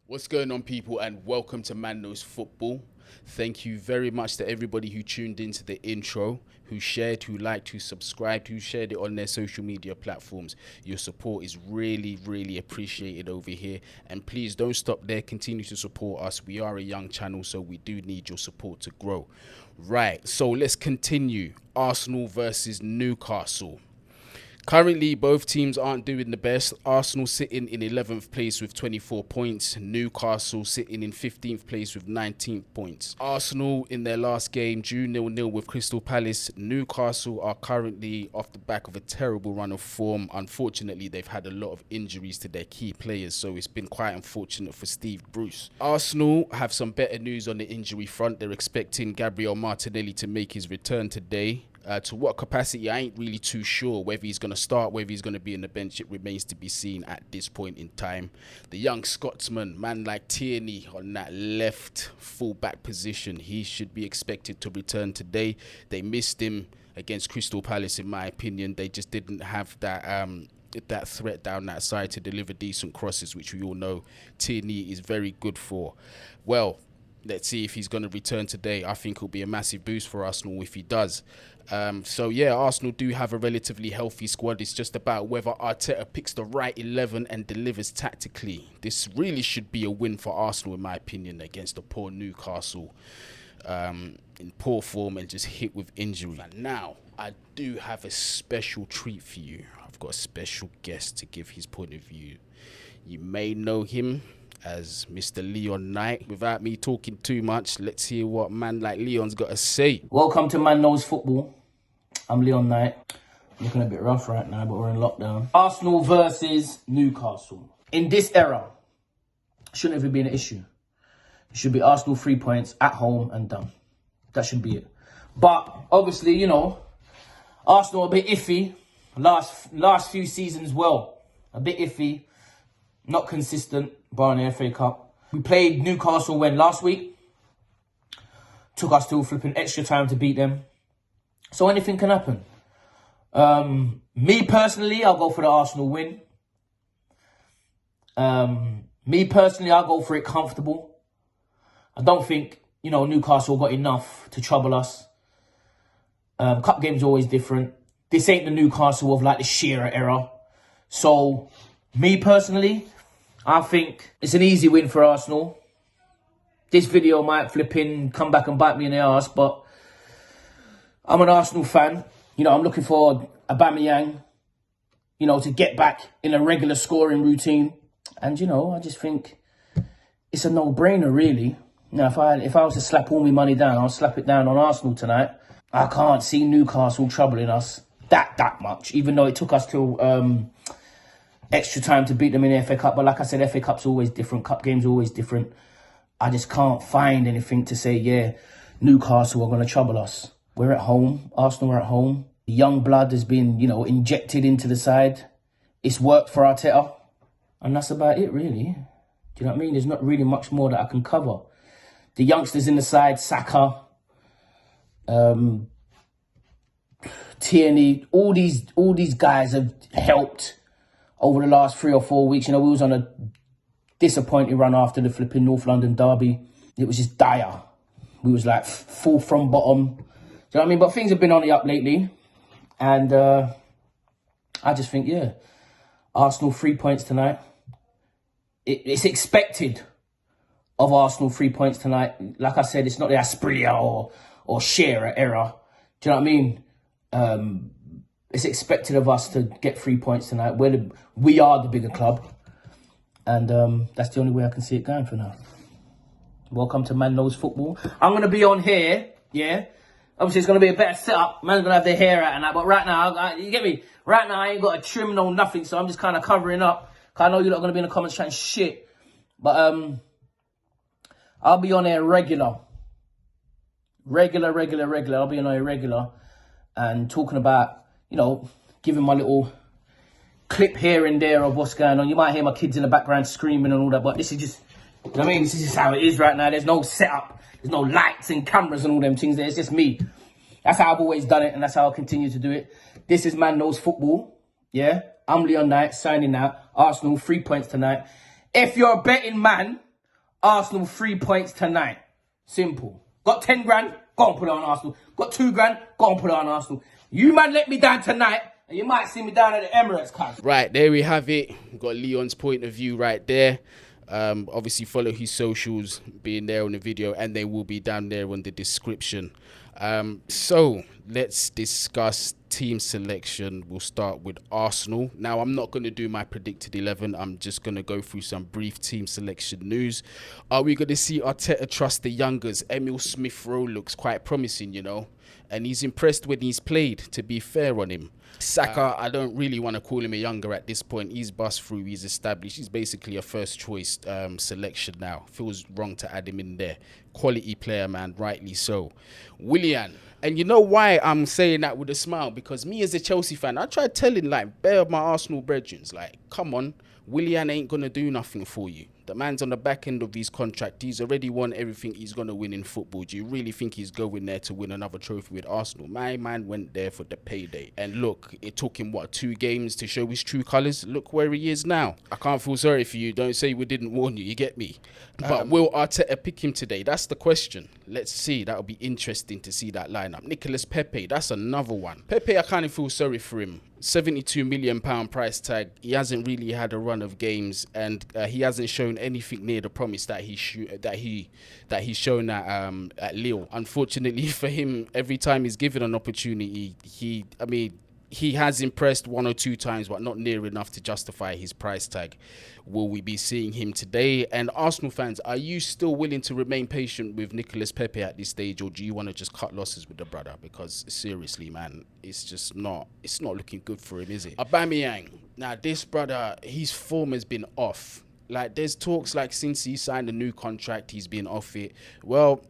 What's going on, people, and welcome to Man Knows Football. Thank you very much to everybody who tuned into the intro, who shared, who liked, who subscribed, who shared it on their social media platforms. Your support is really appreciated over here. And please don't stop there. Continue to support us. We are a young channel, so we do need your support to grow. Right, so let's continue. Arsenal versus Newcastle. Currently, both teams aren't doing the best. Arsenal sitting in 11th place with 24 points. Newcastle sitting in 15th place with 19 points. Arsenal in their last game drew 0-0 with Crystal Palace. Newcastle are currently off the back of a terrible run of form. Unfortunately, they've had a lot of injuries to their key players, so it's been quite unfortunate for Steve Bruce. Arsenal have some better news on the injury front. They're expecting Gabriel Martinelli to make his return today. To what capacity, I ain't really too sure. Whether he's going to start, whether he's going to be in the bench, it remains to be seen at this point in time. The young Scotsman, man like Tierney on that left full-back position, he should be expected to return today. They missed him against Crystal Palace, in my opinion. They just didn't have that threat down that side to deliver decent crosses, which we all know Tierney is very good for. Well, let's see if he's going to return today. I think it'll be a massive boost for Arsenal if he does. So yeah, Arsenal do have a relatively healthy squad. It's just about whether Arteta picks the right 11 and delivers tactically. This really should be a win for Arsenal, in my opinion, against a poor Newcastle in poor form and just hit with injury. And now, I do have a special treat for you. I've got a special guest to give his point of view. You may know him as Mr. Leon Knight. Without me talking too much, let's hear what man like Leon's got to say. Welcome to Man Knows Football. I'm Leon Knight. Looking a bit rough right now, but we're in lockdown. Arsenal versus Newcastle. In this era, shouldn't even be an issue. It should be Arsenal 3 points at home and done. That should be it. But obviously, you know, Arsenal a bit iffy. Last few seasons, well, a bit iffy. Not consistent, bar in the FA Cup. We played Newcastle last week. Took us till flipping extra time to beat them. So anything can happen. Me personally, I'll go for the Arsenal win. Me personally, I'll go for it comfortable. I don't think, you know, Newcastle got enough to trouble us. Cup games are always different. This ain't the Newcastle of like the Shearer era. So, me personally, I think it's an easy win for Arsenal. This video might come back and bite me in the arse, but I'm an Arsenal fan. You know, I'm looking for Aubameyang, you know, to get back in a regular scoring routine. And, you know, I just think it's a no-brainer, really. Now, if I was to slap all my money down, I'll slap it down on Arsenal tonight. I can't see Newcastle troubling us that much, even though it took us till extra time to beat them in the FA Cup. But like I said, FA Cup's always different. Cup games are always different. I just can't find anything to say, yeah, Newcastle are going to trouble us. We're at home. Arsenal are at home. The young blood has been, you know, injected into the side. It's worked for Arteta. And that's about it, really. Do you know what I mean? There's not really much more that I can cover. The youngsters in the side, Saka, Tierney, all these guys have helped over the last 3 or 4 weeks. You know, we was on a disappointing run after the flipping North London derby. It was just dire. We was like full from bottom. Do you know what I mean? But things have been on the up lately. And I just think, yeah, Arsenal 3 points tonight. It's expected of Arsenal 3 points tonight. Like I said, it's not the Asprilla or Shearer era. Do you know what I mean? It's expected of us to get 3 points tonight. We are the bigger club. And that's the only way I can see it going for now. Welcome to Man Knows Football. I'm going to be on here, yeah? Obviously, it's going to be a better setup. Man's going to have their hair out and that. But right now, you get me? Right now, I ain't got a trim, no nothing. So I'm just kind of covering up. Cause I know you're not going to be in the comments chatting shit. But I'll be on here regular. Regular. I'll be on here regular. And talking about, you know, giving my little clip here and there of what's going on. You might hear my kids in the background screaming and all that. But this is just, you know what I mean? This is just how it is right now. There's no setup. There's no lights and cameras and all them things there. It's just me. That's how I've always done it, and that's how I'll continue to do it. This is Man Knows Football. Yeah? I'm Leon Knight, signing out. Arsenal, 3 points tonight. If you're a betting man, Arsenal 3 points tonight. Simple. Got 10 grand? Go and put it on Arsenal. Got 2 grand? Go and put it on Arsenal. You man let me down tonight, and you might see me down at the Emirates, cuz. Right, there we have it. We've got Leon's point of view right there. Obviously follow his socials being there on the video, and they will be down there on the description. So let's discuss team selection. We'll start with Arsenal. Now, I'm not going to do my predicted 11. I'm just going to go through some brief team selection news. Are we going to see Arteta trust the youngers? Emil Smith-Rowe looks quite promising, you know, and he's impressed when he's played, to be fair on him. Saka, I don't really want to call him a younger at this point. He's bust through, he's established. He's basically a first choice selection now. Feels wrong to add him in there. Quality player, man, rightly so. Willian, and you know why I'm saying that with a smile? Because me as a Chelsea fan, I tried telling like bare of my Arsenal brethren, like, come on, Willian ain't going to do nothing for you. The man's on the back end of his contract. He's already won everything he's going to win in football. Do you really think he's going there to win another trophy with Arsenal? My man went there for the payday. And look, it took him, 2 games to show his true colours? Look where he is now. I can't feel sorry for you. Don't say we didn't warn you. You get me? But will Arteta pick him today? That's the question. Let's see. That'll be interesting to see that lineup. Nicolas Pepe, that's another one. Pepe, I kind of feel sorry for him. £72 million price tag. He hasn't really had a run of games, and he hasn't shown anything near the promise that he's shown at Lille. Unfortunately for him, every time he's given an opportunity, he has impressed 1 or 2 times, but not near enough to justify his price tag. Will we be seeing him today? And Arsenal fans, are you still willing to remain patient with Nicolas Pepe at this stage, or do you want to just cut losses with the brother? Because seriously, man, it's not looking good for him, is it? Aubameyang. Now, this brother, his form has been off. Like, there's talks like since he signed a new contract, he's been off it. Well,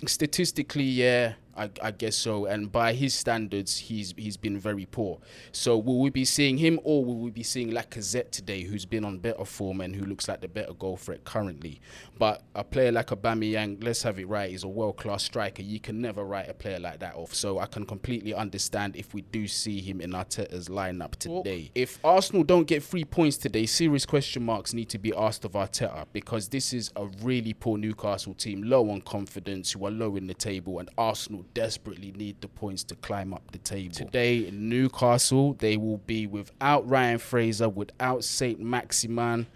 statistically, yeah, I guess so. And by his standards, he's been very poor. So will we be seeing him, or will we be seeing Lacazette today, who's been on better form and who looks like the better goal threat currently? But a player like Aubameyang, let's have it right, is a world-class striker. You can never write a player like that off. So I can completely understand if we do see him in Arteta's lineup today. If Arsenal don't get 3 points today, serious question marks need to be asked of Arteta, because this is a really poor Newcastle team, low on confidence, who are low in the table, and Arsenal desperately need the points to climb up the table. Today in Newcastle, they will be without Ryan Fraser, without Saint Maximin.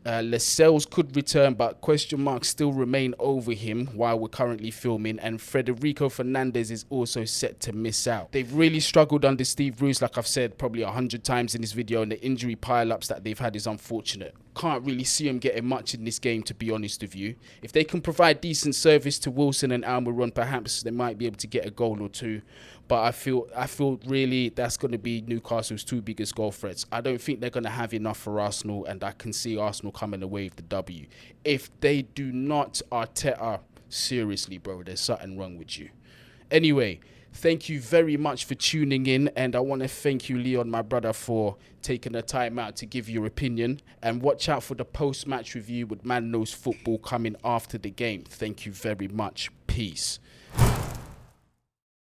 Lascelles could return, but question marks still remain over him while we're currently filming, and Federico Fernandez is also set to miss out. They've really struggled under Steve Bruce, like I've said probably 100 times in this video, and the injury pile-ups that they've had is unfortunate. Can't really see them getting much in this game, to be honest with you. If they can provide decent service to Wilson and Almiron, perhaps they might be able to get a goal or two. But I feel really that's going to be Newcastle's 2 biggest goal threats. I don't think they're going to have enough for Arsenal, and I can see Arsenal coming away with the W. If they do not, Arteta, seriously, bro, there's something wrong with you. Anyway, thank you very much for tuning in, and I want to thank you, Leon, my brother, for taking the time out to give your opinion. And watch out for the post-match review with Man Knows Football coming after the game. Thank you very much. Peace.